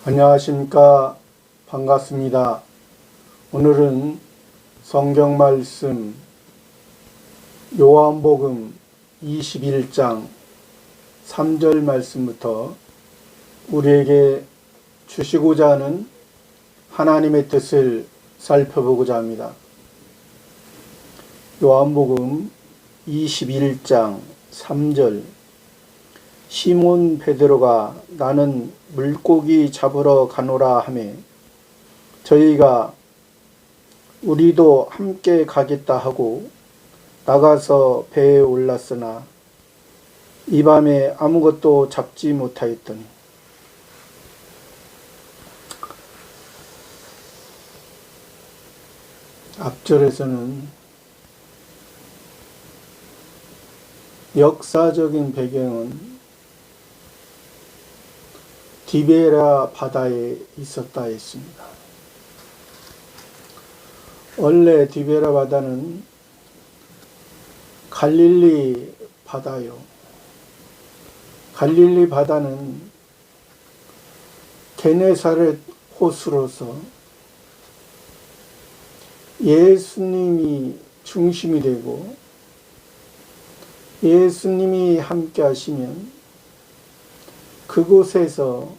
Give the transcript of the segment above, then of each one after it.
안녕하십니까. 반갑습니다. 오늘은 성경 말씀 요한복음 21장 3절 말씀부터 우리에게 주시고자 하는 하나님의 뜻을 살펴보고자 합니다. 요한복음 21장 3절 시몬 베드로가 나는 물고기 잡으러 가노라 하매 저희가 우리도 함께 가겠다 하고 나가서 배에 올랐으나 이 밤에 아무것도 잡지 못하였더니 앞절에서는 역사적인 배경은 디베라 바다에 있었다 했습니다. 원래 디베라 바다는 갈릴리 바다요. 갈릴리 바다는 게네사렛 호수로서 예수님이 중심이 되고 예수님이 함께 하시면 그곳에서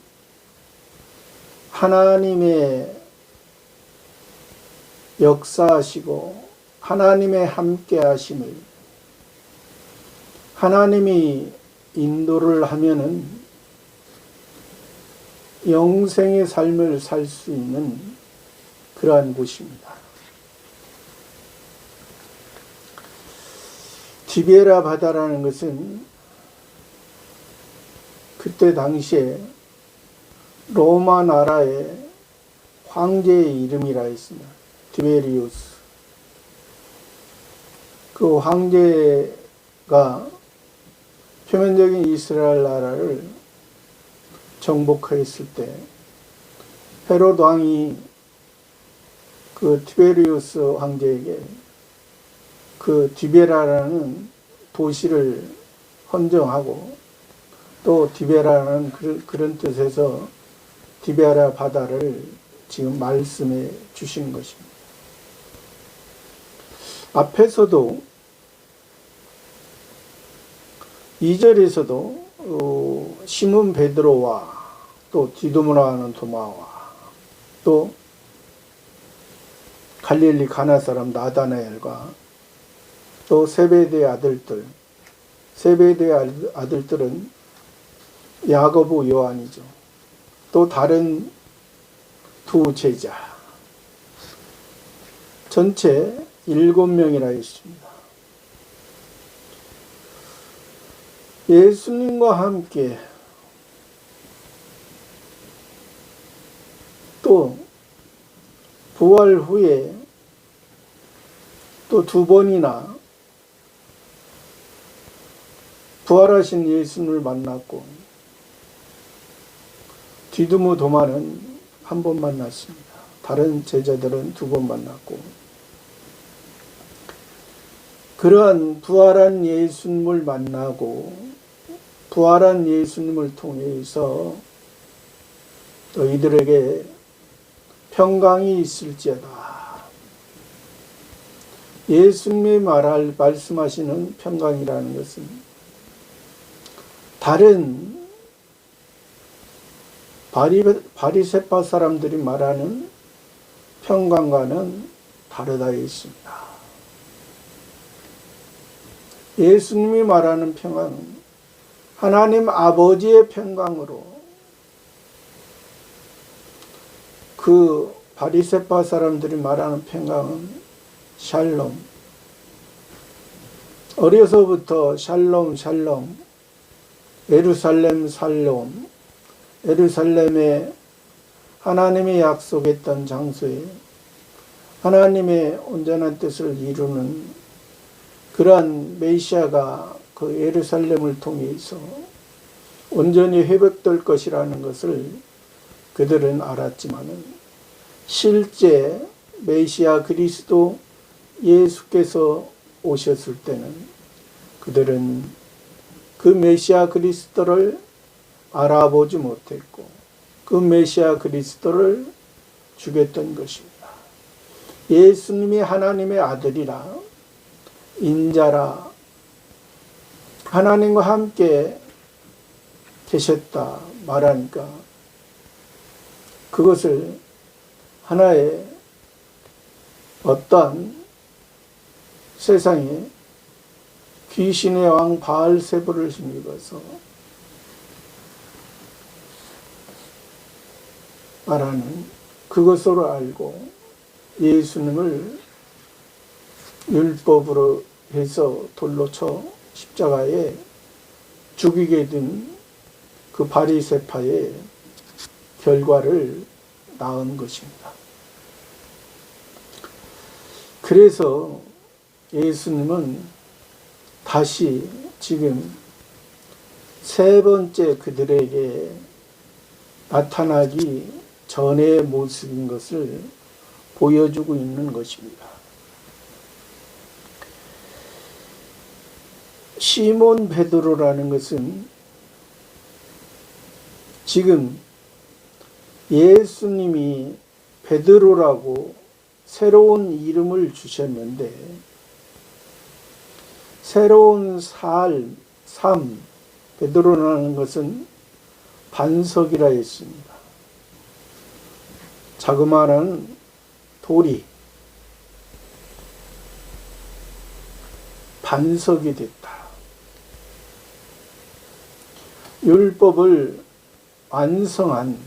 하나님의 역사하시고 하나님의 함께 하심을 하나님이 인도를 하면은 영생의 삶을 살 수 있는 그러한 곳입니다. 디베라 바다라는 것은 그때 당시에 로마 나라의 황제의 이름이라 했습니다. 디베리우스. 그 황제가 표면적인 이스라엘 나라를 정복했을 때 헤롯 왕이 그 디베리우스 황제에게 그 디베라라는 도시를 헌정하고 또 디베라라는 그런 뜻에서 디베라 바다를 지금 말씀해 주신 것입니다. 앞에서도 2절에서도 시몬 베드로와 또 디두모라 하는 도마와 또 갈릴리 가나 사람 나다나엘과 또 세베대의 아들들, 세베대의 아들들은 야고보 요한이죠. 또 다른 두 제자 전체 7명이라 했습니다. 예수님과 함께 또 부활 후에 또 2번이나 부활하신 예수님을 만났고 디두모 도마는 1번 만났습니다. 다른 제자들은 2번 만났고 그러한 부활한 예수님을 만나고 부활한 예수님을 통해서 너희들에게 평강이 있을지어다. 예수님이 말씀하시는 평강이라는 것은 다른 바리새파 사람들이 말하는 평강과는 다르다 했습니다. 예수님이 말하는 평강은 하나님 아버지의 평강으로 그 바리새파 사람들이 말하는 평강은 샬롬. 어려서부터 샬롬 샬롬 예루살렘 살롬 예루살렘에 하나님이 약속했던 장소에 하나님의 온전한 뜻을 이루는 그러한 메시아가 그 예루살렘을 통해서 온전히 회복될 것이라는 것을 그들은 알았지만은 실제 메시아 그리스도 예수께서 오셨을 때는 그들은 그 메시아 그리스도를 알아보지 못했고 그 메시아 그리스도를 주겠던 것입니다. 예수님이 하나님의 아들이라 인자라 하나님과 함께 계셨다 말하니까 그것을 하나의 어떤 세상에 귀신의 왕 바알세불을 힘입어서 말하는 그것으로 알고 예수님을 율법으로 해서 돌로 쳐 십자가에 죽이게 된 그 바리새파의 결과를 낳은 것입니다. 그래서 예수님은 다시 지금 세 번째 그들에게 나타나기 전의 모습인 것을 보여주고 있는 것입니다. 시몬 베드로라는 것은 지금 예수님이 베드로라고 새로운 이름을 주셨는데 새로운 삶, 베드로라는 것은 반석이라 했습니다. 자그마한 돌이 반석이 됐다. 율법을 완성한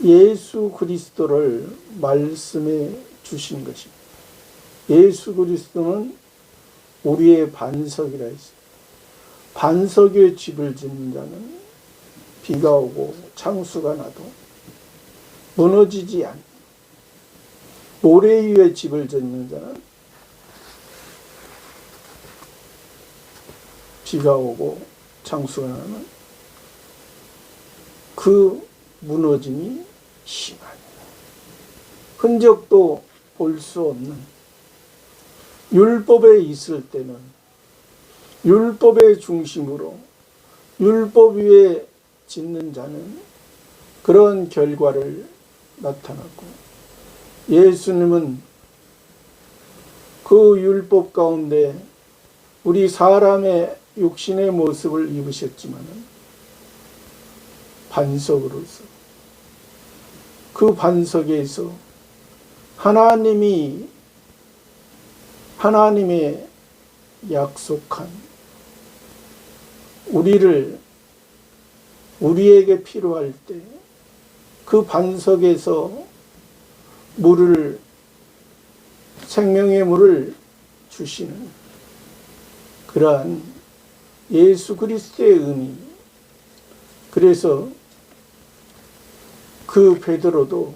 예수 그리스도를 말씀해 주신 것입니다. 예수 그리스도는 우리의 반석이라 했습니다. 반석 위에 집을 짓는 자는 비가 오고 창수가 나도 무너지지 않는, 모래 위에 집을 짓는 자는 비가 오고 창수가 나는 그 무너짐이 심하니 흔적도 볼 수 없는, 율법에 있을 때는 율법의 중심으로 율법 위에 짓는 자는 그런 결과를 나타났고, 예수님은 그 율법 가운데 우리 사람의 육신의 모습을 입으셨지만 반석으로서 그 반석에서 하나님의 약속한 우리에게 필요할 때 그 반석에서 생명의 물을 주시는 그러한 예수 그리스도의 의미. 그래서 그 베드로도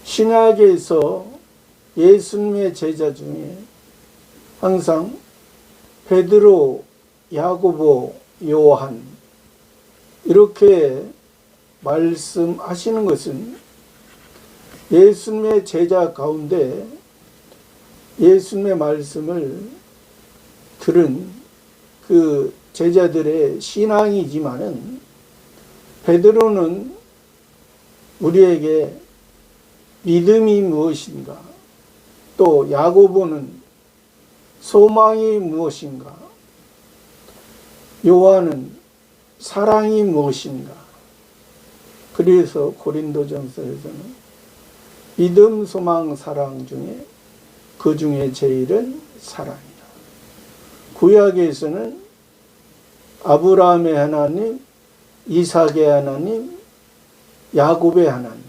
신약에서 예수님의 제자 중에 항상 베드로, 야고보, 요한 이렇게 말씀하시는 것은 예수님의 제자 가운데 예수님의 말씀을 들은 그 제자들의 신앙이지만은 베드로는 우리에게 믿음이 무엇인가, 또 야고보는 소망이 무엇인가, 요한은 사랑이 무엇인가. 그래서 고린도전서에서는 믿음, 소망, 사랑 중에 그 중에 제일은 사랑이다. 구약에서는 아브라함의 하나님, 이삭의 하나님, 야곱의 하나님.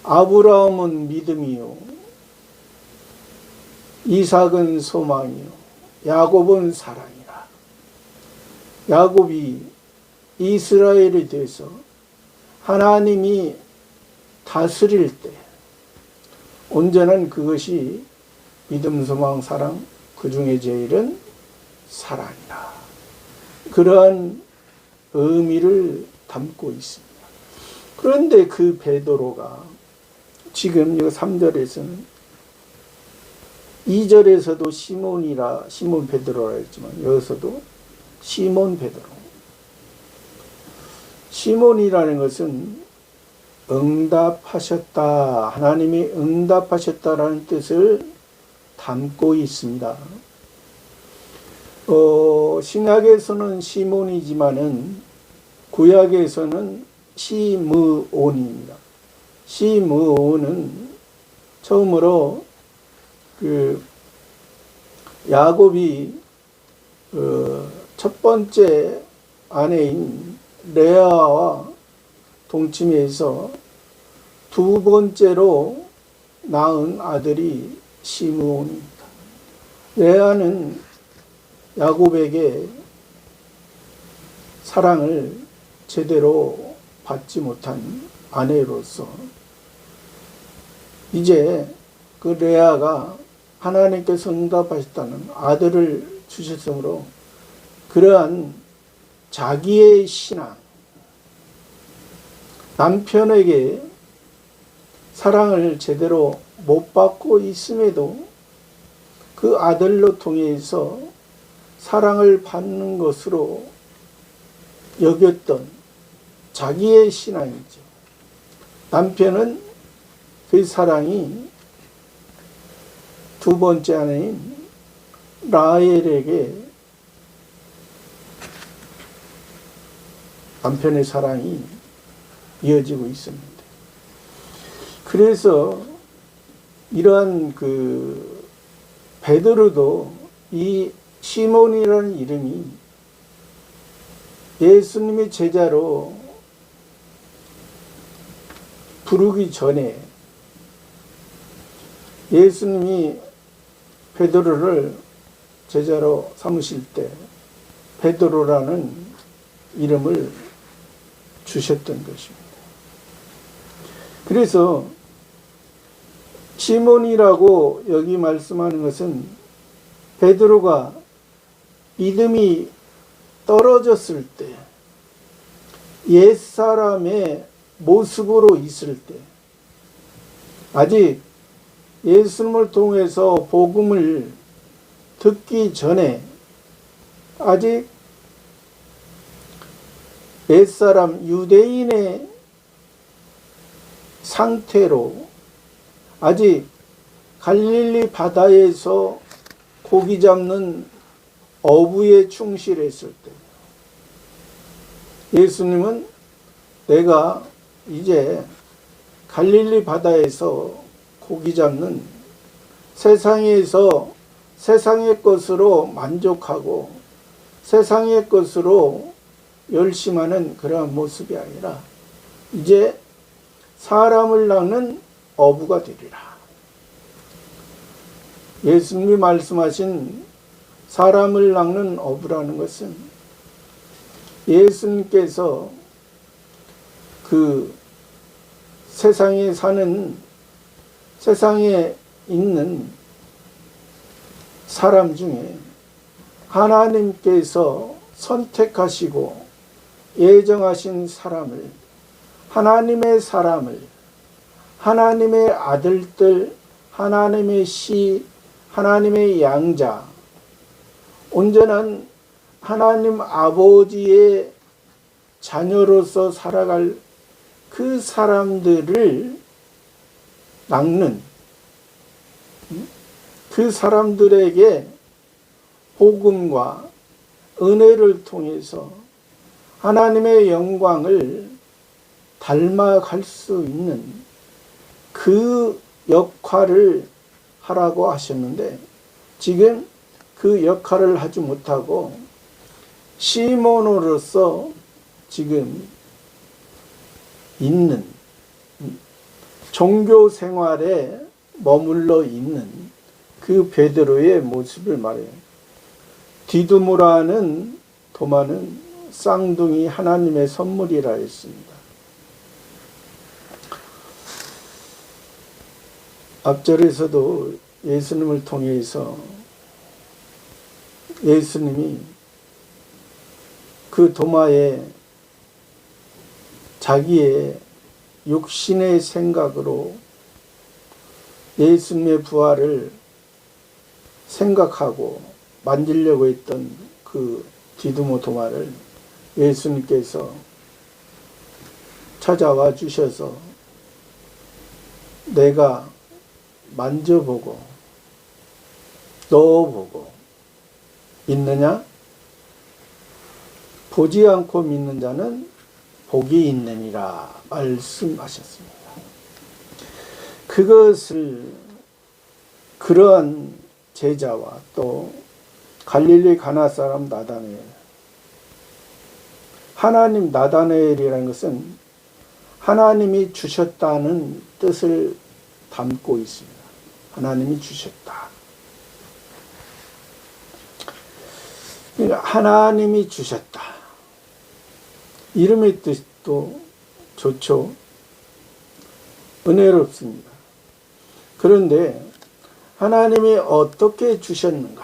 아브라함은 믿음이요, 이삭은 소망이요, 야곱은 사랑이라. 야곱이 이스라엘에 대해서 하나님이 다스릴 때 온전한 그것이 믿음, 소망, 사랑, 그 중에 제일은 사랑이라. 그러한 의미를 담고 있습니다. 그런데 그 베드로가 지금 이 3절에서는 2절에서도 시몬 베드로라 했지만 여기서도 시몬 베드로. 시몬이라는 것은 응답하셨다, 하나님이 응답하셨다라는 뜻을 담고 있습니다. 신약에서는 시몬이지만은 구약에서는 시므온입니다. 시므온은 처음으로 야곱이 첫 번째 아내인 레아와 동침해서 두 번째로 낳은 아들이 시므온입니다. 레아는 야곱에게 사랑을 제대로 받지 못한 아내로서 이제 그 레아가 하나님께서 응답하셨다는 아들을 주셨으므로 그러한 자기의 신앙, 남편에게 사랑을 제대로 못 받고 있음에도 그 아들로 통해서 사랑을 받는 것으로 여겼던 자기의 신앙이죠. 남편은 그 사랑이 두 번째 아내인 라헬에게 남편의 사랑이 이어지고 있습니다. 그래서 이러한 베드로도 이 시몬이라는 이름이 예수님의 제자로 부르기 전에 예수님이 베드로를 제자로 삼으실 때 베드로라는 이름을 주셨던 것입니다. 그래서 시몬이라고 여기 말씀하는 것은 베드로가 믿음이 떨어졌을 때, 옛사람의 모습으로 있을 때, 아직 예수님을 통해서 복음을 듣기 전에 아직 옛사람 유대인의 상태로 아직 갈릴리 바다에서 고기 잡는 어부에 충실했을 때 예수님은 내가 이제 갈릴리 바다에서 고기 잡는 세상에서 세상의 것으로 만족하고 세상의 것으로 열심하는 그러한 모습이 아니라 이제 사람을 낚는 어부가 되리라. 예수님이 말씀하신 사람을 낚는 어부라는 것은 예수님께서 그 세상에 있는 사람 중에 하나님께서 선택하시고 예정하신 사람을, 하나님의 사람을, 하나님의 아들들, 하나님의 하나님의 양자, 온전한 하나님 아버지의 자녀로서 살아갈 그 사람들을 낚는, 그 사람들에게 복음과 은혜를 통해서 하나님의 영광을 닮아갈 수 있는 그 역할을 하라고 하셨는데 지금 그 역할을 하지 못하고 시몬으로서 지금 있는 종교 생활에 머물러 있는 그 베드로의 모습을 말해요. 디두모라는 도마는 쌍둥이 하나님의 선물이라 했습니다. 앞절에서도 예수님을 통해서 예수님이 그 도마에 자기의 육신의 생각으로 예수님의 부활을 생각하고 만지려고 했던 그 디두모 도마를 예수님께서 찾아와 주셔서 내가 만져보고 넣어보고 있느냐? 보지 않고 믿는 자는 복이 있느니라 말씀하셨습니다. 그것을 그러한 제자와 또 갈릴리 가나 사람 나다나엘, 하나님 나다나엘이라는 것은 하나님이 주셨다는 뜻을 담고 있습니다. 하나님이 주셨다. 그러니까 하나님이 주셨다. 이름의 뜻도 좋죠. 은혜롭습니다. 그런데 하나님이 어떻게 주셨는가?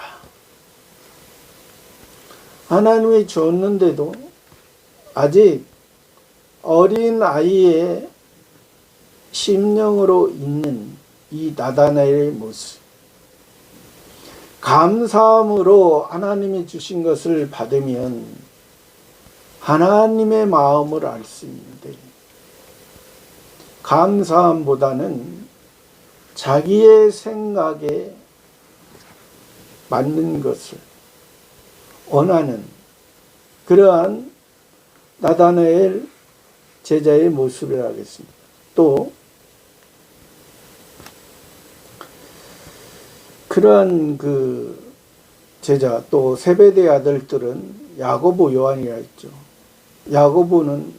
하나님이 줬는데도 아직 어린 아이의 심령으로 있는 이 나다나엘의 모습, 감사함으로 하나님이 주신 것을 받으면 하나님의 마음을 알 수 있는데, 감사함보다는 자기의 생각에 맞는 것을 원하는 그러한 나다나엘 제자의 모습을 하겠습니다. 또 그러한 그 제자, 또 세베대 아들들은 야고보, 요한이라 했죠. 야고보는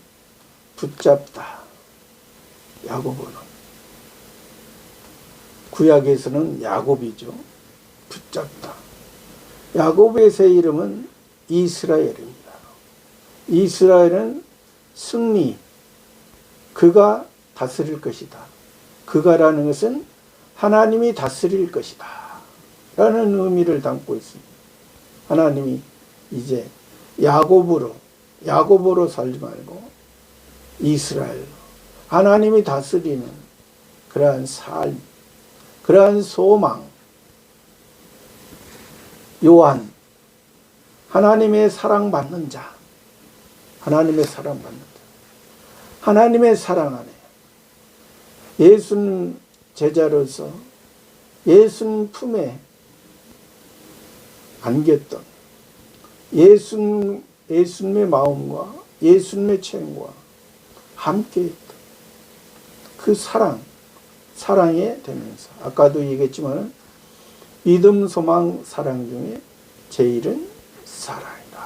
붙잡다. 야고보는 구약에서는 야곱이죠. 붙잡다. 야곱의 새 이름은 이스라엘입니다. 이스라엘은 승리, 그가 다스릴 것이다. 그가라는 것은 하나님이 다스릴 것이다 라는 의미를 담고 있습니다. 하나님이 이제 야곱으로 살지 말고 이스라엘, 하나님이 다스리는 그러한 삶, 그러한 소망. 요한, 하나님의 사랑받는 자, 하나님의 사랑받는 자, 하나님의 사랑 안에 예수님 제자로서 예수님 품에 안겼던 예수님의 마음과 예수님의 체험과 함께했던 그 사랑에 되면서, 아까도 얘기했지만 믿음, 소망, 사랑 중에 제일은 사랑이다.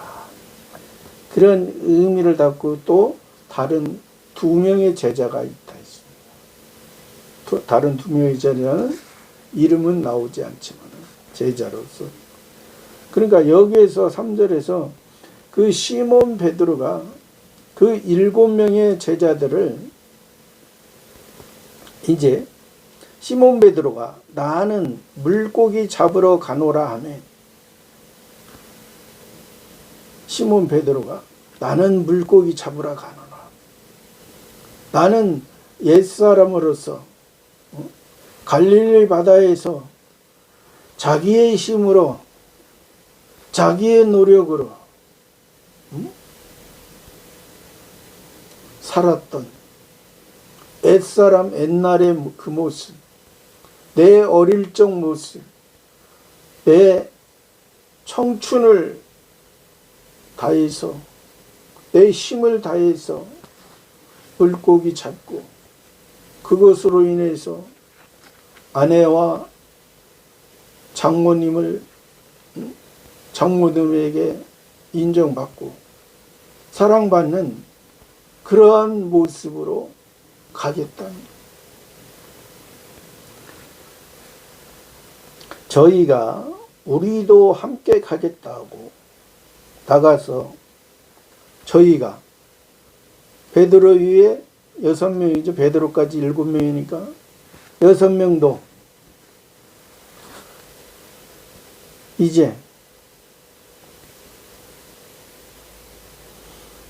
그런 의미를 담고 또 다른 두 명의 제자가 있다 했습니다. 다른 두 명의 제자는 이름은 나오지 않지만 제자로서, 그러니까 여기에서 3절에서 그 시몬 베드로가 그 7명의 제자들을, 이제 시몬 베드로가 나는 물고기 잡으러 가노라 하매, 시몬 베드로가 나는 물고기 잡으러 가노라, 나는 옛사람으로서 갈릴리 바다에서 자기의 힘으로 자기의 노력으로 살았던 옛사람, 옛날의 그 모습, 내 어릴 적 모습, 내 청춘을 다해서, 내 힘을 다해서 물고기 잡고 그것으로 인해서 아내와 장모님에게 인정받고 사랑받는 그러한 모습으로 가겠다. 저희가 우리도 함께 가겠다고 나가서 저희가 베드로 위에 6명이죠. 베드로까지 7명이니까 6명도 이제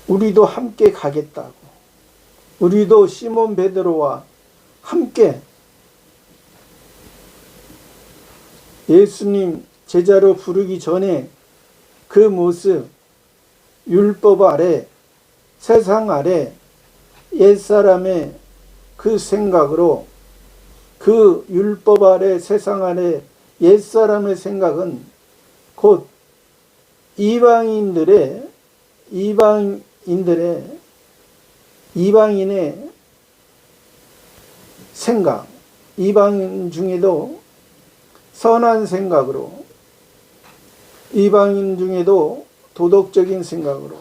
우리도 함께 가겠다고, 우리도 시몬 베드로와 함께 예수님 제자로 부르기 전에 그 모습, 율법 아래, 세상 아래 옛사람의 그 생각으로 그 율법 아래 세상 아래 옛사람의 생각은 곧 이방인의 생각, 이방인 중에도 선한 생각으로, 이방인 중에도 도덕적인 생각으로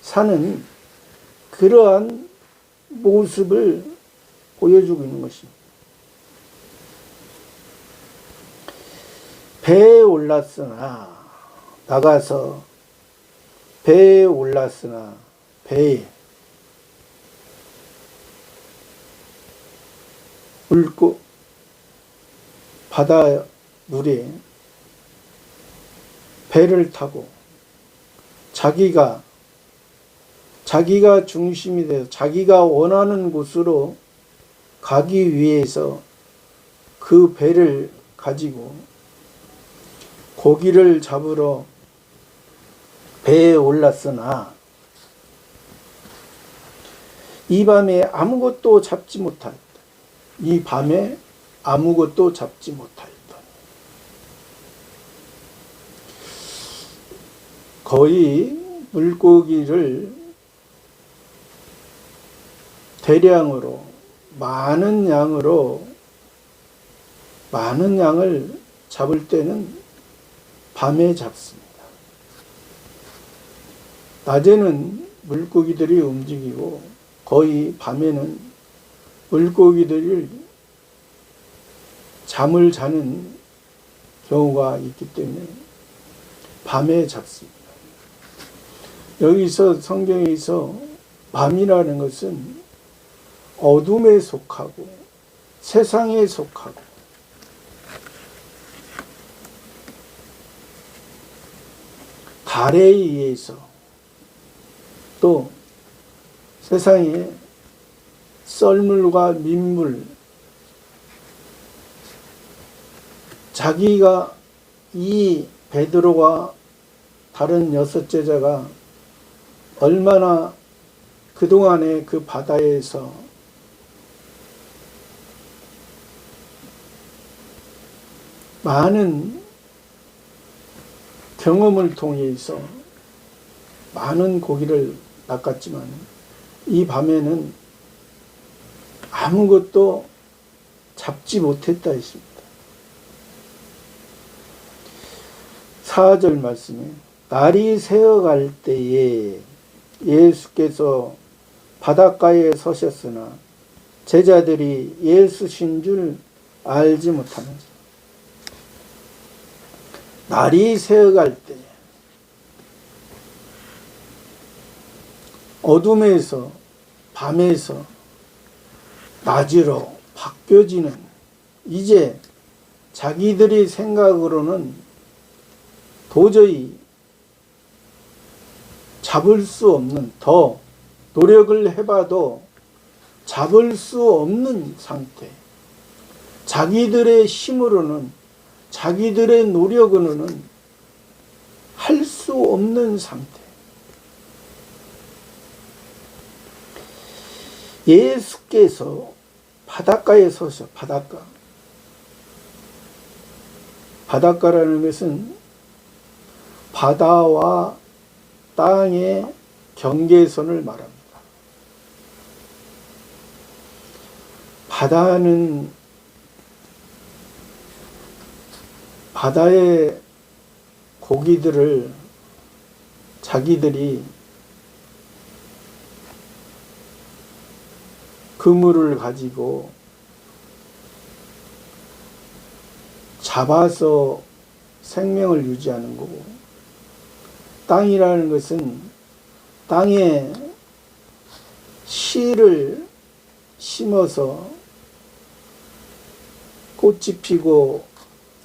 사는 그러한 모습을 보여주고 있는 것입니다. 배에 올랐으나, 나가서 배에 올랐으나, 배에 물고 바다 물에 배를 타고 자기가 중심이 되어 자기가 원하는 곳으로 가기 위해서 그 배를 가지고 고기를 잡으러 배에 올랐으나 이 밤에 아무것도 잡지 못하였다. 이 밤에 아무것도 잡지 못하였다. 거의 물고기를 대량으로 많은 양을 잡을 때는 밤에 잡습니다. 낮에는 물고기들이 움직이고 거의 밤에는 물고기들이 잠을 자는 경우가 있기 때문에 밤에 잡습니다. 여기서 성경에서 밤이라는 것은 어둠에 속하고 세상에 속하고 달에 의해서 또 세상에 썰물과 민물, 자기가 이 베드로와 다른 6 제자가 얼마나 그동안에 그 바다에서 많은 경험을 통해서 많은 고기를 낚았지만 이 밤에는 아무것도 잡지 못했다 했습니다. 4절 말씀에 날이 새어갈 때에 예수께서 바닷가에 서셨으나 제자들이 예수신 줄 알지 못하면서 날이 새어갈 때 어둠에서 밤에서 낮으로 바뀌어지는 이제 자기들이 생각으로는 도저히 잡을 수 없는 더 노력을 해봐도 잡을 수 없는 상태 자기들의 힘으로는 자기들의 노력으로는 할 수 없는 상태 예수께서 바닷가에 서서 바닷가라는 것은 바다와 땅의 경계선을 말합니다. 바다는 바다의 고기들을 자기들이 그물을 가지고 잡아서 생명을 유지하는 거고 땅이라는 것은 땅에 씨를 심어서 꽃이 피고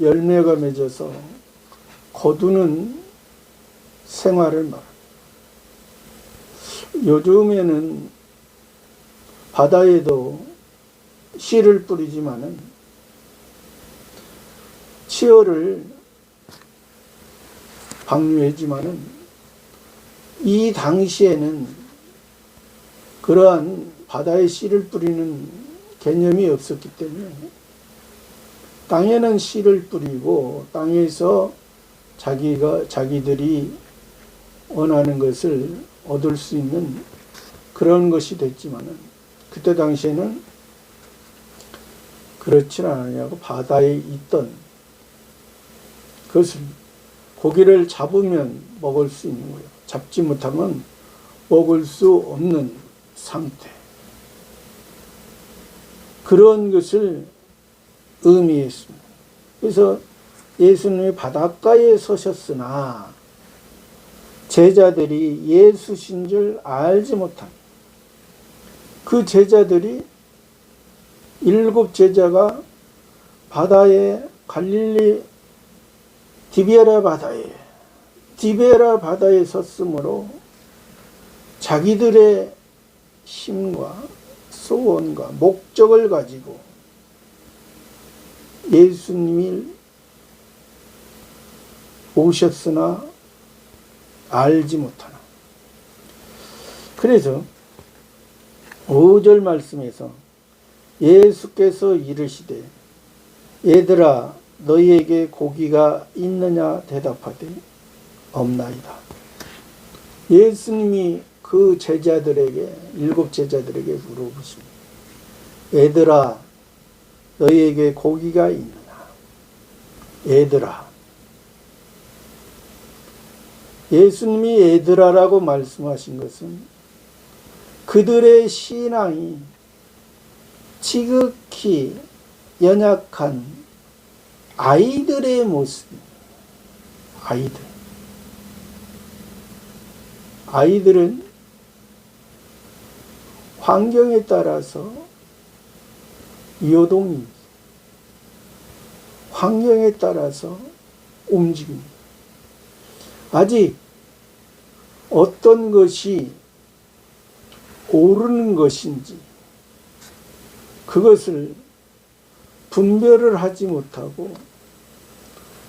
열매가 맺어서 거두는 생활을 말합니다. 요즘에는 바다에도 씨를 뿌리지만은 치어를 방류했지만은 이 당시에는 그러한 바다에 씨를 뿌리는 개념이 없었기 때문에 땅에는 씨를 뿌리고 땅에서 자기들이 원하는 것을 얻을 수 있는 그런 것이 됐지만은 그때 당시에는 그렇지 않느냐고 바다에 있던 그것을 고기를 잡으면 먹을 수 있는 거예요. 잡지 못하면 먹을 수 없는 상태. 그런 것을 의미했습니다. 그래서 예수님이 바닷가에 서셨으나 제자들이 예수신 줄 알지 못한 그 제자들이 7 제자가 바다에 갈릴리 디베라 바다에 섰으므로 자기들의 힘과 소원과 목적을 가지고 예수님이 오셨으나 알지 못하나. 그래서 5절 말씀에서 예수께서 이르시되 얘들아 너희에게 고기가 있느냐 대답하되 없나이다. 예수님이 그 제자들에게 7 제자들에게 물어보십니다. 얘들아 너희에게 고기가 있느냐. 얘들아. 예수님이 얘들아라고 말씀하신 것은 그들의 신앙이 지극히 연약한 아이들의 모습입니다. 아이들은 환경에 따라서 요동입니다. 환경에 따라서 움직입니다. 아직 어떤 것이 옳은 것인지 그것을 분별을 하지 못하고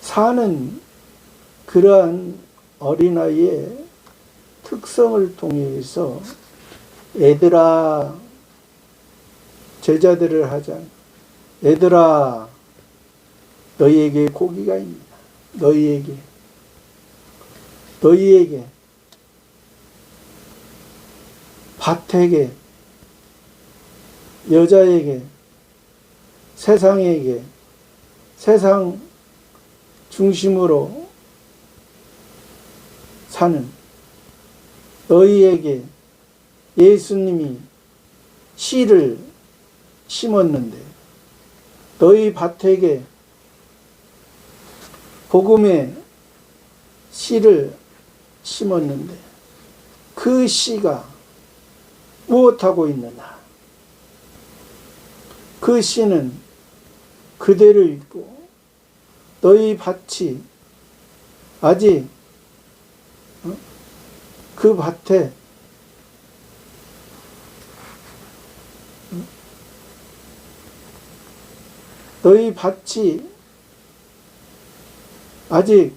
사는 그러한 어린아이의 특성을 통해서 얘들아 제자들을 하자. 얘들아 너희에게 고기가 있냐. 너희에게 밭에게 여자에게 세상에게 세상 중심으로 사는 너희에게 예수님이 씨를 심었는데 너희 밭에게 복음의 씨를 심었는데 그 씨가 무엇하고 있느냐. 그 씨는 그대로 있고 너희 밭이 아직 그 밭에 너희 밭이 아직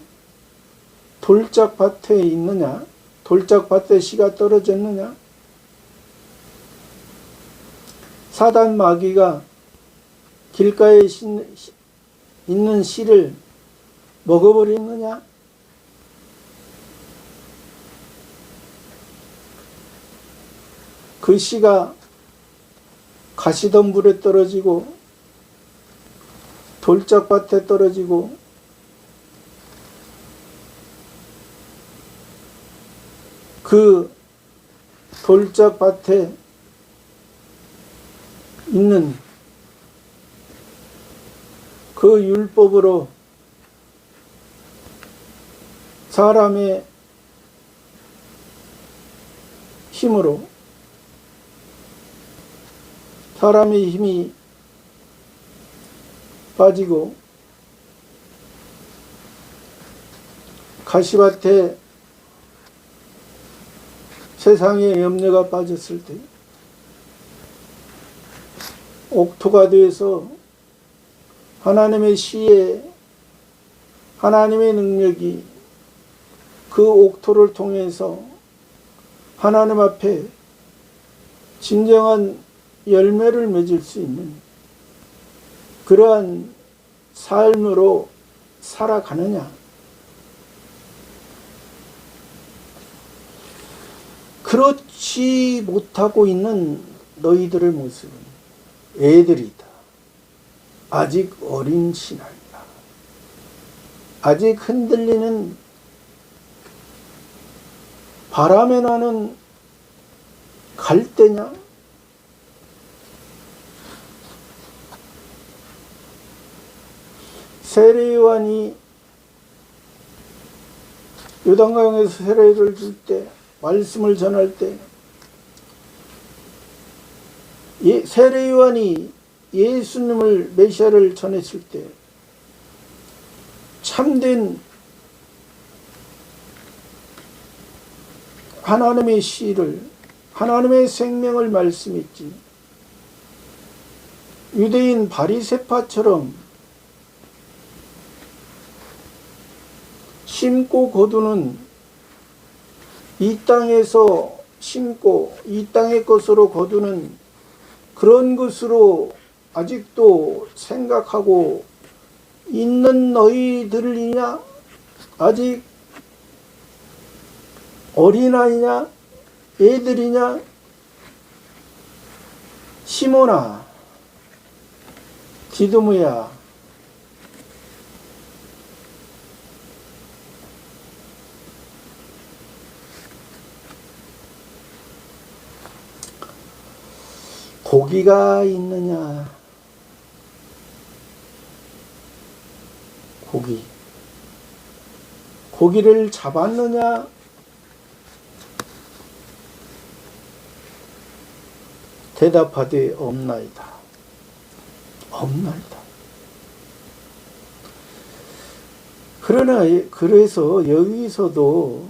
돌짝밭에 있느냐? 돌짝밭에 씨가 떨어졌느냐? 사단 마귀가 길가에 있는 씨를 먹어버리느냐? 그 씨가 가시덤불에 떨어지고 돌짝밭에 떨어지고 그 돌짝밭에 있는 그 율법으로 사람의 힘으로 사람의 힘이 빠지고 가시밭에 세상의 염려가 빠졌을 때 옥토가 되어서 하나님의 시에 하나님의 능력이 그 옥토를 통해서 하나님 앞에 진정한 열매를 맺을 수 있는 그러한 삶으로 살아가느냐? 그렇지 못하고 있는 너희들의 모습은 애들이다. 아직 어린 신앙이다. 아직 흔들리는 바람에 나는 갈대냐? 세례요한이 요단강에서 세례를 줄 때, 말씀을 전할 때, 세례요한이 예수님을 메시아를 전했을 때 참된 하나님의 씨를, 하나님의 생명을 말씀했지, 유대인 바리새파처럼 심고 거두는, 이 땅에서 심고 이 땅의 것으로 거두는 그런 것으로 아직도 생각하고 있는 너희들이냐? 아직 어린아이냐? 애들이냐? 시몬아, 디두무야, 고기가 있느냐? 고기를 잡았느냐? 대답하되 없나이다. 없나이다. 그래서 여기서도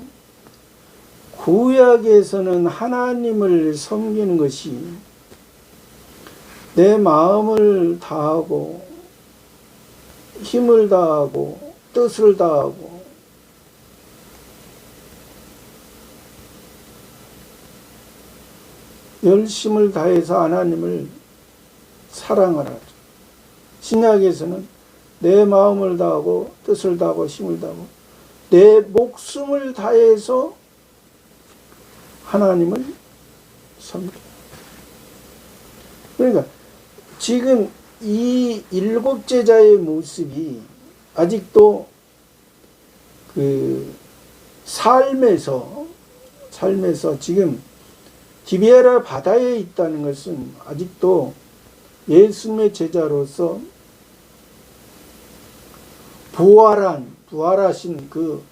구약에서는 하나님을 섬기는 것이 내 마음을 다하고 힘을 다하고 뜻을 다하고 열심을 다해서 하나님을 사랑하라. 신약에서는 내 마음을 다하고 뜻을 다하고 힘을 다하고 내 목숨을 다해서 하나님을 섬겨. 그러니까 지금 이 7 제자의 모습이 아직도 그 삶에서 지금 디베라 바다에 있다는 것은 아직도 예수님의 제자로서 부활하신 그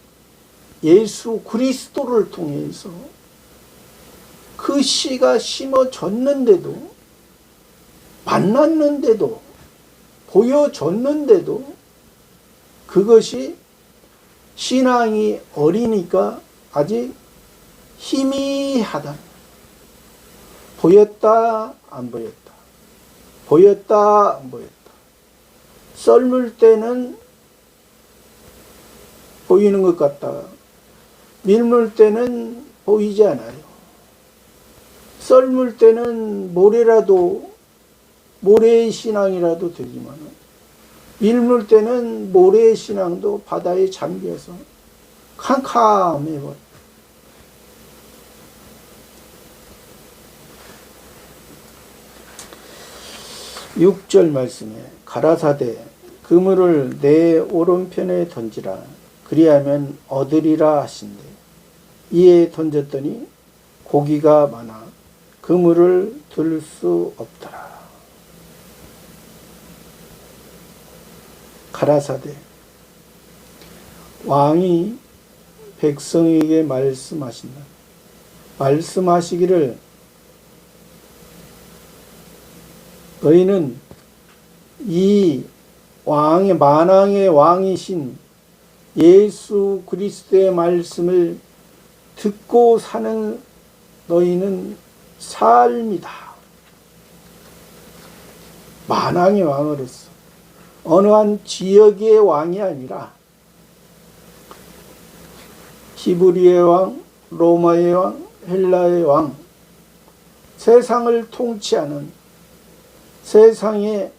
예수 그리스도를 통해서 그 씨가 심어졌는데도, 만났는데도, 보여줬는데도 그것이 신앙이 어리니까 아직 희미하다. 보였다 안 보였다, 보였다 안 보였다. 썰물 때는 보이는 것 같다. 밀물 때는 보이지 않아요. 썰물 때는 모래의 신앙이라도 되지만, 밀물 때는 모래의 신앙도 바다에 잠겨서 캄캄해버려. 육 절 말씀에 가라사대 그물을 내 오른편에 던지라, 그리하면 얻으리라 하신대. 이에 던졌더니 고기가 많아 그물을 들 수 없더라. 가라사대, 왕이 백성에게 말씀하신다. 말씀하시기를 너희는 이 만왕의 왕이신 예수 그리스도의 말씀을 듣고 사는 너희는 삶이다. 만왕의 왕으로서 어느 한 지역의 왕이 아니라 히브리의 왕, 로마의 왕, 헬라의 왕, 세상을 통치하는 세상의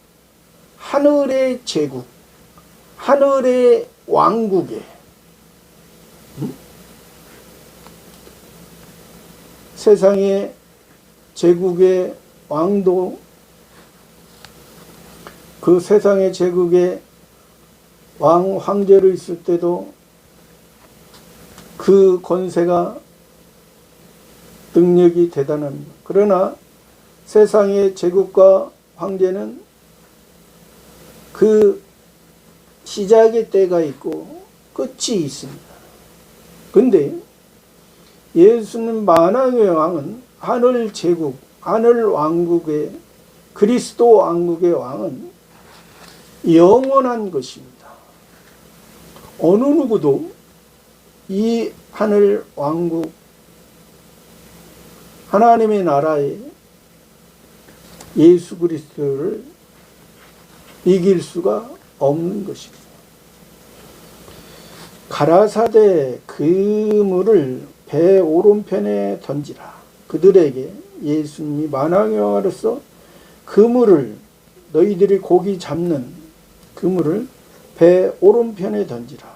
하늘의 제국, 하늘의 왕국에 세상의 제국의 왕도 그 세상의 제국의 왕 황제로 있을 때도 그 권세가 능력이 대단합니다. 그러나 세상의 제국과 황제는 그 시작의 때가 있고 끝이 있습니다. 근데 예수님 만왕의 왕은 하늘 제국, 하늘 왕국의 그리스도 왕국의 왕은 영원한 것입니다. 어느 누구도 이 하늘 왕국 하나님의 나라에 예수 그리스도를 이길 수가 없는 것입니다. 가라사대 그물을 배 오른편에 던지라. 그들에게 예수님이 만왕의 왕으로서 그물을 너희들이 고기 잡는 그물을 배 오른편에 던지라.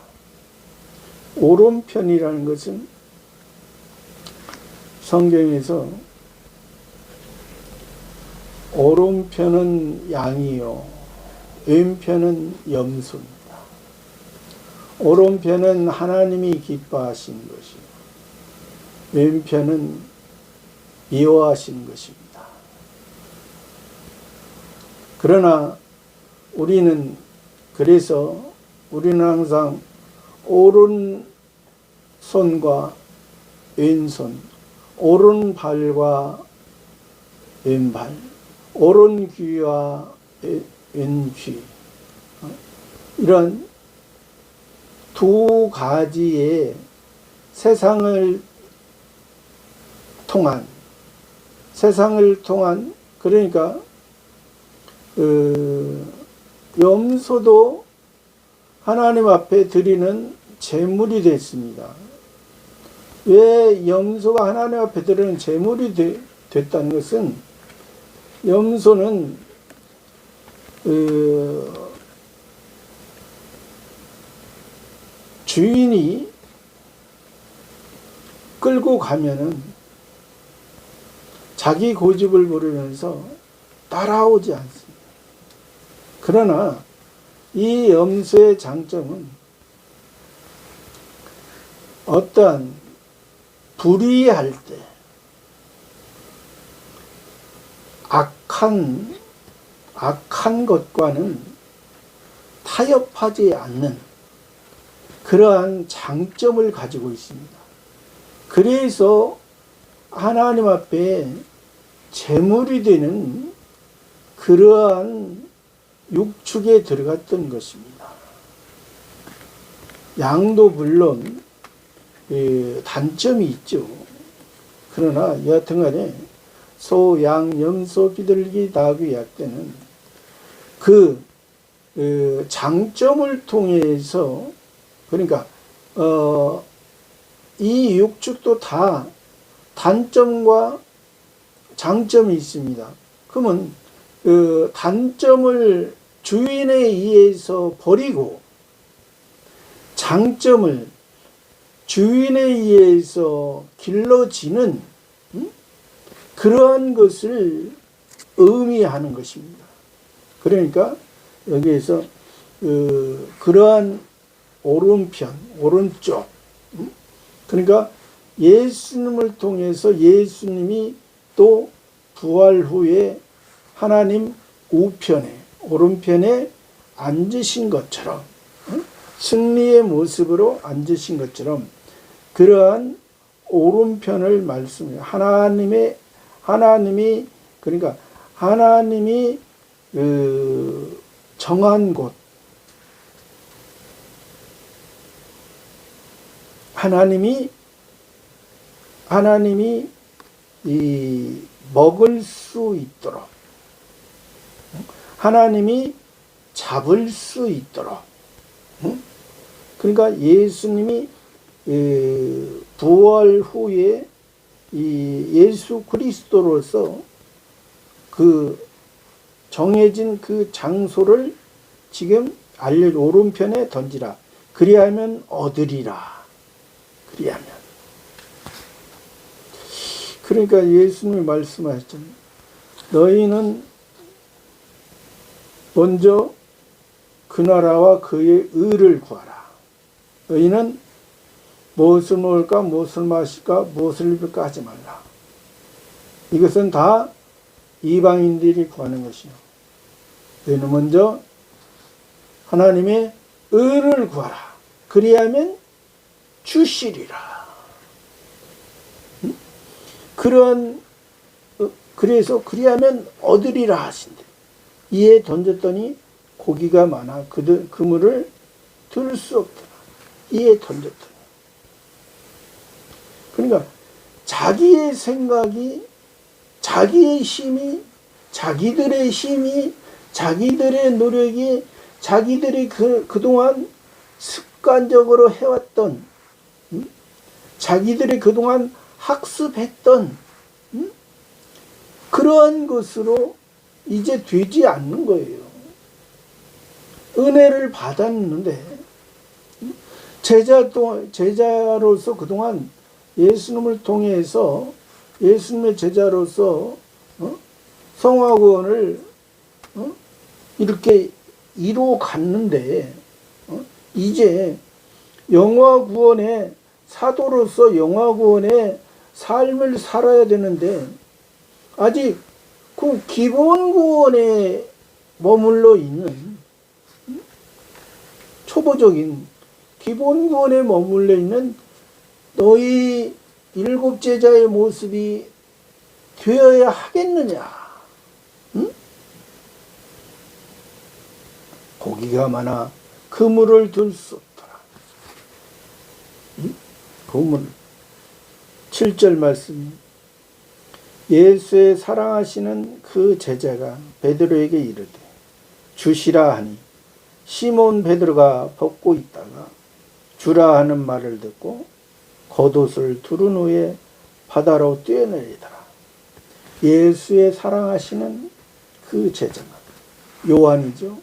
오른편이라는 것은 성경에서 오른편은 양이요 왼편은 염소입니다. 오른편은 하나님이 기뻐하신 것이요 왼편은 미워하신 것입니다. 그러나 그래서 우리는 항상 오른손과 왼손, 오른발과 왼발, 오른귀와 왼귀, 이런 두 가지의 세상을 통한 그러니까 염소도 하나님 앞에 드리는 제물이 됐습니다. 왜 염소가 하나님 앞에 드리는 제물이 됐다는 것은 염소는 주인이 끌고 가면은 자기 고집을 부리면서 따라오지 않습니다. 그러나 이 염소의 장점은 어떠한 불의할 때 악한 것과는 타협하지 않는 그러한 장점을 가지고 있습니다. 그래서 하나님 앞에 제물이 되는 그러한 육축에 들어갔던 것입니다. 양도 물론 단점이 있죠. 그러나 여하튼간에 소, 양, 염소, 비둘기, 나귀, 약대는 그 장점을 통해서 그러니까 이 육축도 다 단점과 장점이 있습니다. 그러면 그 단점을 주인에 의해서 버리고 장점을 주인에 의해서 길러지는 그러한 것을 의미하는 것입니다. 그러니까 여기에서 그러한 오른편, 오른쪽, 그러니까 예수님을 통해서 예수님이 또 부활 후에 하나님 우편에, 오른편에 앉으신 것처럼, 승리의 모습으로 앉으신 것처럼 그러한 오른편을 말씀해요. 하나님이 그러니까 하나님이 정한 곳, 하나님이 먹을 수 있도록, 하나님이 잡을 수 있도록, 그러니까 예수님이 부활 후에 이 예수 그리스도로서 그 정해진 그 장소를 지금 알려 오른편에 던지라. 그리하면 얻으리라. 그리하면. 그러니까 예수님이 말씀하셨잖아요. 너희는 먼저 그 나라와 그의 의를 구하라. 너희는 무엇을 먹을까, 무엇을 마실까, 무엇을 입을까 하지 말라. 이것은 다 이방인들이 구하는 것이요. 너희는 먼저 하나님의 의를 구하라. 그리하면 주시리라. 그래서 그리하면 얻으리라 하신대. 이에 던졌더니 고기가 많아 그물을 들 수 없더라. 이에 던졌더니. 그러니까 자기의 생각이, 자기의 힘이, 자기들의 힘이, 자기들의 노력이, 자기들이 그동안 습관적으로 해왔던, 자기들이 그동안 학습했던 그러한 것으로 이제 되지 않는 거예요. 은혜를 받았는데 제자로서 그동안 예수님을 통해서 예수님의 제자로서 성화구원을 이렇게 이루어갔는데 이제 영화구원의 사도로서 영화구원의 삶을 살아야 되는데 아직 그 기본 구원에 머물러 있는 초보적인 기본 구원에 머물러 있는 너희 일곱 제자의 모습이 되어야 하겠느냐? 응? 고기가 많아 그물을 들 수 없더라. 응? 그물 7절 말씀이 예수의 사랑하시는 그 제자가 베드로에게 이르되 주시라 하니 시몬 베드로가 벗고 있다가 주라 하는 말을 듣고 겉옷을 두른 후에 바다로 뛰어내리더라. 예수의 사랑하시는 그 제자가 요한이죠.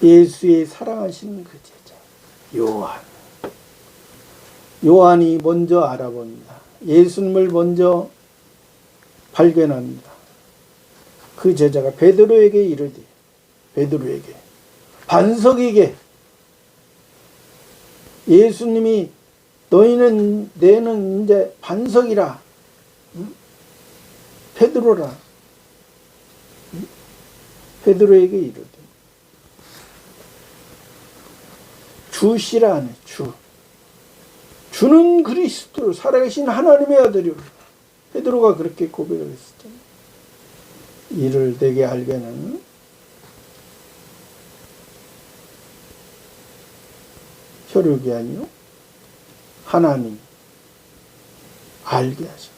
예수의 사랑하시는 그 제자 요한이 먼저 알아봅니다. 예수님을 먼저 발견합니다. 그 제자가 베드로에게 이르되 베드로에게 반석에게 예수님이 너는 이제 반석이라 베드로라 베드로에게 이르되 주시라 하네. 주는 그리스도 살아계신 하나님의 아들이오. 베드로가 그렇게 고백을 했었잖아요. 이를 내게 알게는 혈육이 아니요 하나님 알게 하죠.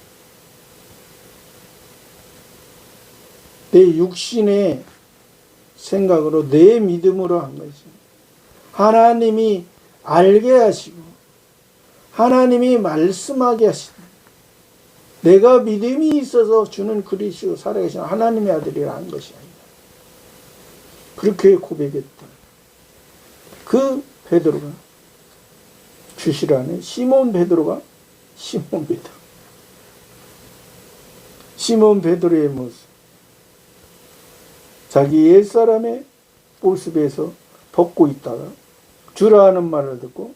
내 육신의 생각으로 내 믿음으로 한 거죠. 하나님이 알게 하시고 하나님이 말씀하게 하시고 내가 믿음이 있어서 주는 그리스도 살아계신 하나님의 아들이라 한 것이 아니라 그렇게 고백했던 그 베드로가 주시라는 시몬 베드로가 시몬 베드로의 모습 자기 옛사람의 모습에서 벗고 있다가 주라 하는 말을 듣고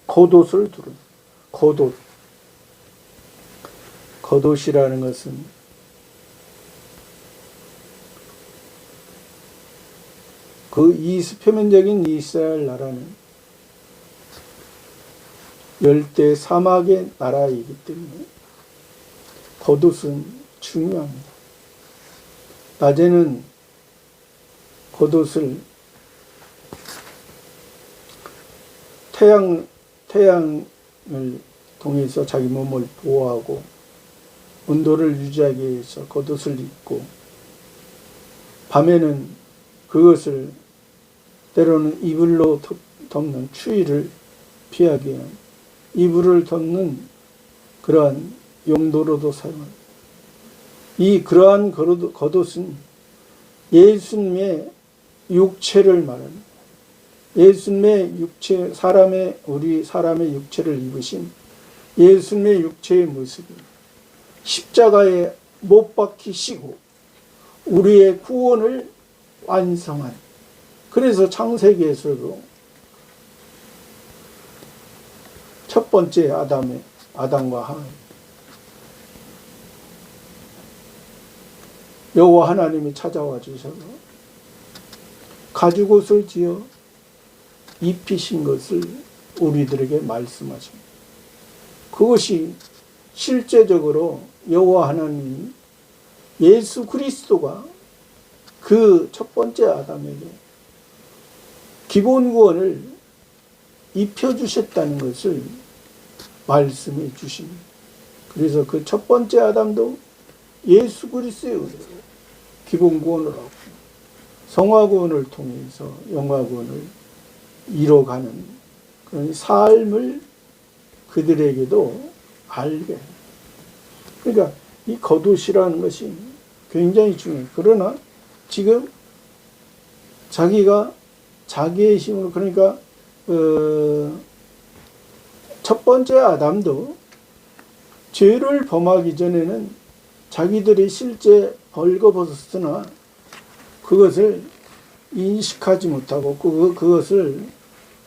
겉옷을 두른 겉옷이라는 것은 그 표면적인 이스라엘 나라는 열대 사막의 나라이기 때문에 겉옷은 중요합니다. 낮에는 겉옷을 태양을 통해서 자기 몸을 보호하고 온도를 유지하기 위해서 겉옷을 입고 밤에는 그것을 때로는 이불로 덮는 추위를 피하기 위한 이불을 덮는 그러한 용도로도 사용합니다. 그러한 겉옷은 예수님의 육체를 말합니다. 예수님의 육체, 우리 사람의 육체를 입으신 예수님의 육체의 모습을 십자가에 못 박히시고 우리의 구원을 완성한, 그래서 창세기에서도 첫 번째 아담과 하와, 여호와 하나님이 찾아와 주셔서 가죽옷을 지어 입히신 것을 우리들에게 말씀하십니다. 그것이 실제적으로 여호와 하나님 예수 그리스도가 그 첫 번째 아담에게 기본 구원을 입혀주셨다는 것을 말씀해 주십니다. 그래서 그 첫 번째 아담도 예수 그리스도의 은혜로 기본 구원을 얻고 성화 구원을 통해서 영화 구원을 이뤄가는 그런 삶을 그들에게도 알게 합니다. 그러니까 이 겉옷이라는 것이 굉장히 중요해요. 그러나 지금 자기가 자기의 힘으로, 그러니까 첫 번째 아담도 죄를 범하기 전에는 자기들이 실제 벌거벗었으나 그것을 인식하지 못하고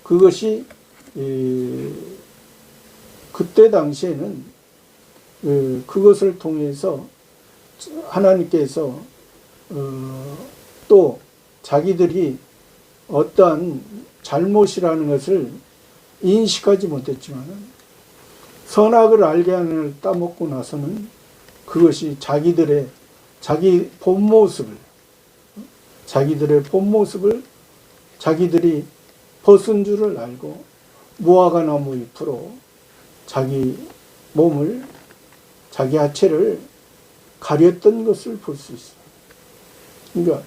그것이 그때 당시에는 그것을 통해서 하나님께서 또 자기들이 어떠한 잘못이라는 것을 인식하지 못했지만 선악을 알게 하는 따먹고 나서는 그것이 자기들의 본 모습을 자기들이 벗은 줄을 알고 무화과 나무 잎으로 자기 몸을, 자기 하체를 가렸던 것을 볼 수 있습니다. 그러니까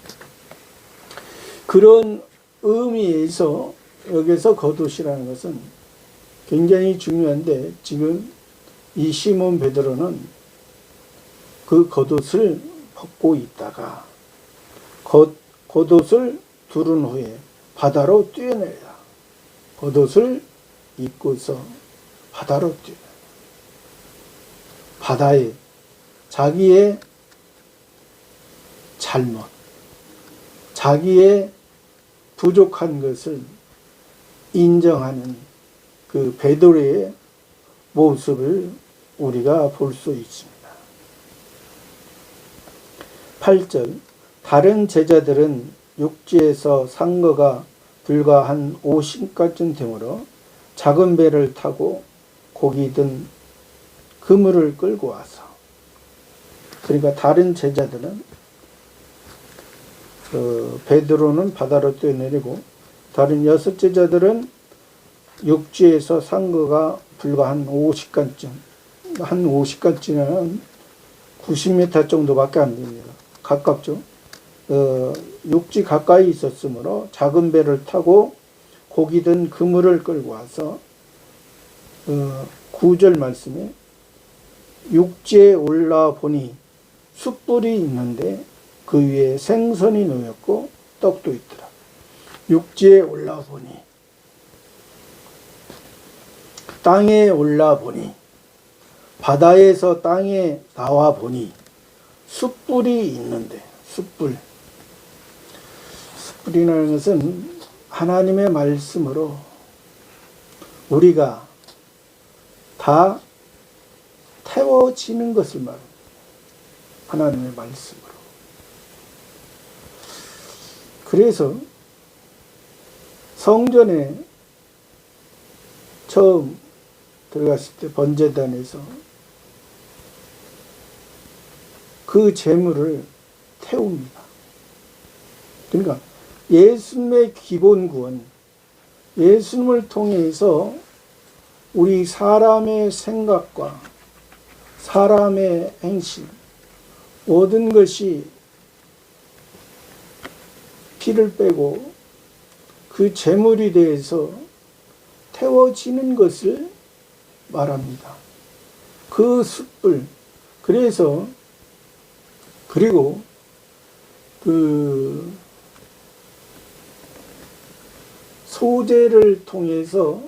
그런 의미에서 여기서 겉옷이라는 것은 굉장히 중요한데, 지금 이 시몬 베드로는 그 겉옷을 벗고 있다가 겉옷을 두른 후에 바다로 뛰어내라. 겉옷을 입고서 바다로 뛰어내라. 바다에 자기의 잘못, 자기의 부족한 것을 인정하는 그 베드로의 모습을 우리가 볼 수 있습니다. 8절, 다른 제자들은 육지에서 산 거가 불과 한 50가쯤 되므로 작은 배를 타고 고기 든 그물을 끌고 와서, 그러니까 다른 제자들은 베드로는 바다로 뛰어내리고 다른 6 제자들은 육지에서 산 거가 불과 한 50간쯤, 한 50간쯤은 90m 정도밖에 안 됩니다. 가깝죠. 육지 가까이 있었으므로 작은 배를 타고 고기 든 그물을 끌고 와서 9절 말씀에 육지에 올라 보니 숯불이 있는데 그 위에 생선이 놓였고 떡도 있더라. 육지에 올라 보니, 땅에 올라 보니, 바다에서 땅에 나와 보니 숯불이 있는데, 숯불이라는 것은 하나님의 말씀으로 우리가 다 태워지는 것을 말합니다. 하나님의 말씀으로. 그래서 성전에 처음 들어갔을 때 번제단에서 그 제물을 태웁니다. 그러니까 예수님의 기본 구원, 예수님을 통해서 우리 사람의 생각과 사람의 행실, 모든 것이 피를 빼고 그 제물이 대해서 태워지는 것을 말합니다. 그 숯불. 그래서 그리고 그 소제를 통해서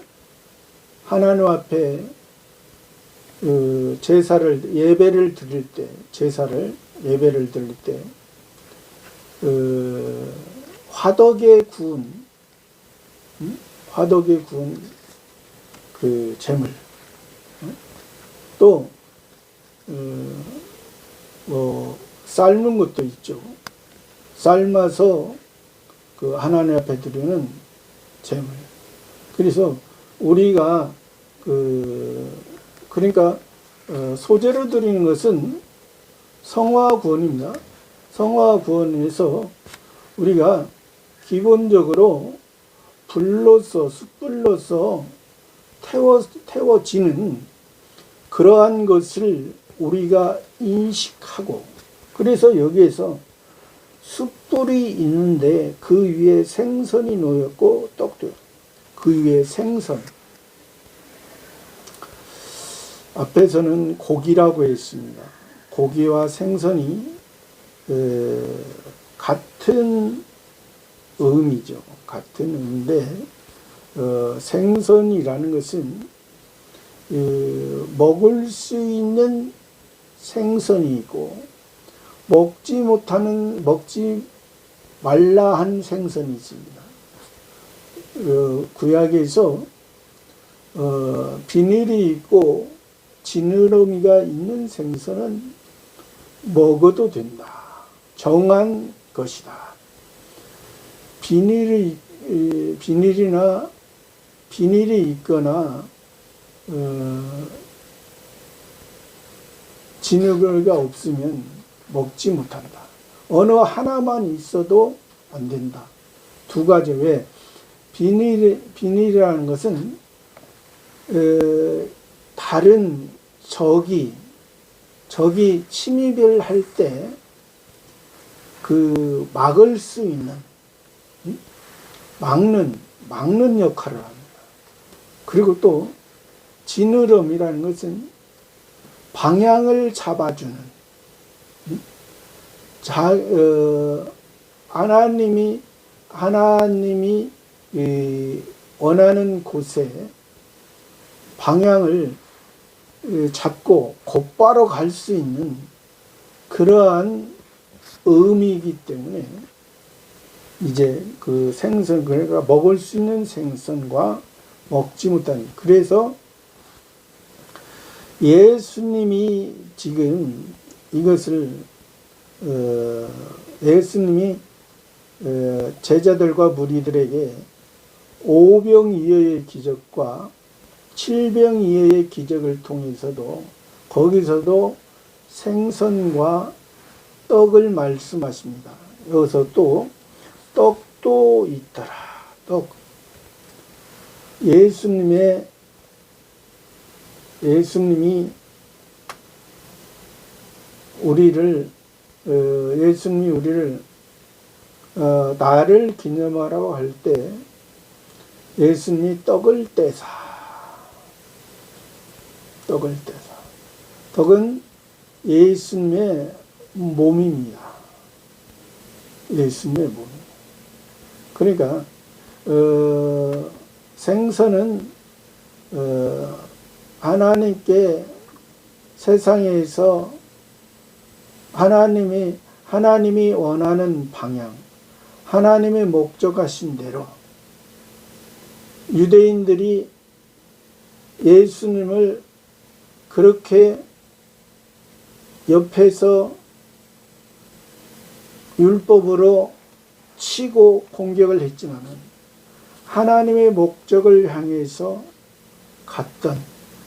하나님 앞에 그 제사를 예배를 드릴 때, 예배를 드릴 때 그 화덕에 구운 그 제물, 또 뭐 삶는 것도 있죠. 삶아서 그 하나님 앞에 드리는 제물. 그래서 우리가 그러니까 소제로 드리는 것은 성화 구원입니다. 성화 구원에서 우리가 기본적으로 불로서, 숯불로서 태워지는 그러한 것을 우리가 인식하고, 그래서 여기에서 숯불이 있는데 그 위에 생선이 놓였고 떡도, 그 위에 생선, 앞에서는 고기라고 했습니다. 고기와 생선이 같은 의미죠. 같은 의미인데 생선이라는 것은 먹을 수 있는 생선이 있고 먹지 말라 한 생선이 있습니다. 구약에서 비닐이 있고 지느러미가 있는 생선은 먹어도 된다. 정한 것이다. 비닐이 있거나 지느러미가 없으면 먹지 못한다. 어느 하나만 있어도 안 된다. 두 가지. 왜? 비닐이라는 것은 다른 적이 침입을 할 때 그 막을 수 있는, 막는 역할을 합니다. 그리고 또 지느러미라는 것은 방향을 잡아주는, 하나님이 원하는 곳에 방향을 잡고 곧바로 갈 수 있는 그러한 의미이기 때문에 이제 그 생선, 그러니까 먹을 수 있는 생선과 먹지 못하는, 그래서 예수님이 지금 이것을 예수님이 제자들과 무리들에게 5병이어의 기적과 7병이어의 기적을 통해서도 거기서도 생선과 떡을 말씀하십니다. 여기서 또 떡도 있더라. 떡. 예수님이 우리를 나를 기념하라고 할 때 예수님이 떡을 떼사. 떡은 예수님의 몸입니다. 예수님의 몸. 그러니까 생선은 하나님께 세상에서 하나님이 원하는 방향, 하나님의 목적하신 대로 유대인들이 예수님을 그렇게 옆에서 율법으로 치고 공격을 했지만 하나님의 목적을 향해서 갔던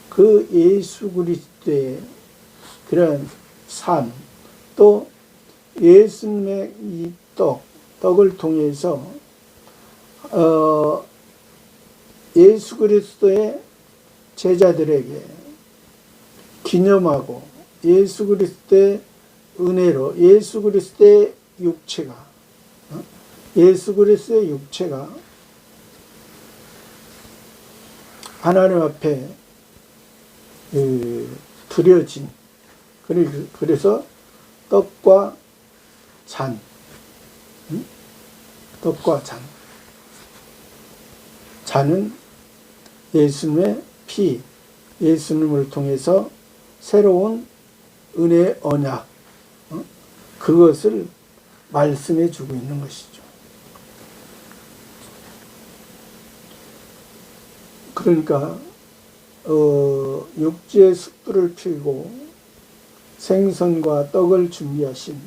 그 예수 그리스도의 그런 삶, 또 예수님의 이 떡을 통해서 예수 그리스도의 제자들에게 기념하고 예수 그리스도의 은혜로 예수 그리스도의 육체가 하나님 앞에 드려진, 그래서 떡과 잔, 떡과 잔. 잔은 예수님의 피, 예수님을 통해서 새로운 은혜 언약, 그것을 말씀해 주고 있는 것이죠. 그러니까 육지에 숯불을 피우고 생선과 떡을 준비하신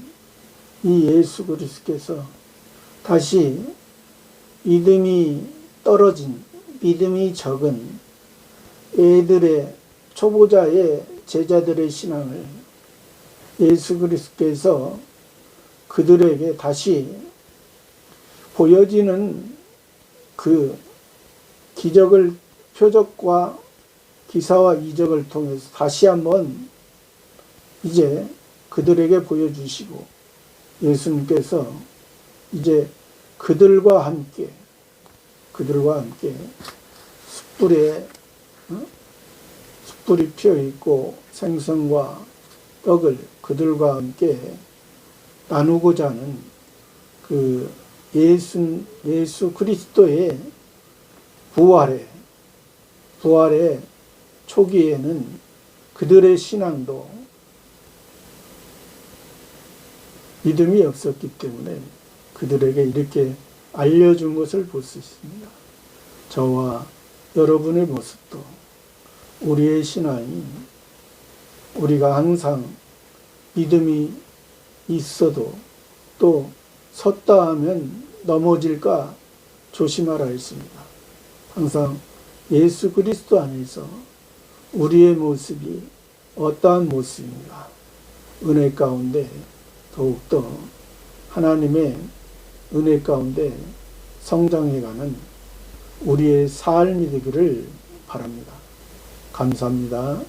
이 예수 그리스도께서 다시 믿음이 떨어진, 믿음이 적은 애들의, 초보자의 제자들의 신앙을 예수 그리스도께서 그들에게 다시 보여지는 그 기적을, 표적과 기사와 이적을 통해서 다시 한번 이제 그들에게 보여주시고, 예수님께서 이제 그들과 함께 숯불이 피어 있고 생선과 떡을 그들과 함께 나누고자 하는 그 예수 그리스도의 부활의 초기에는 그들의 신앙도 믿음이 없었기 때문에 그들에게 이렇게 알려준 것을 볼 수 있습니다. 저와 여러분의 모습도, 우리의 신앙이, 우리가 항상 믿음이 있어도 또 섰다 하면 넘어질까 조심하라 했습니다. 항상 예수 그리스도 안에서 우리의 모습이 어떠한 모습인가, 은혜 가운데 더욱더 하나님의 은혜 가운데 성장해가는 우리의 삶이 되기를 바랍니다. 감사합니다.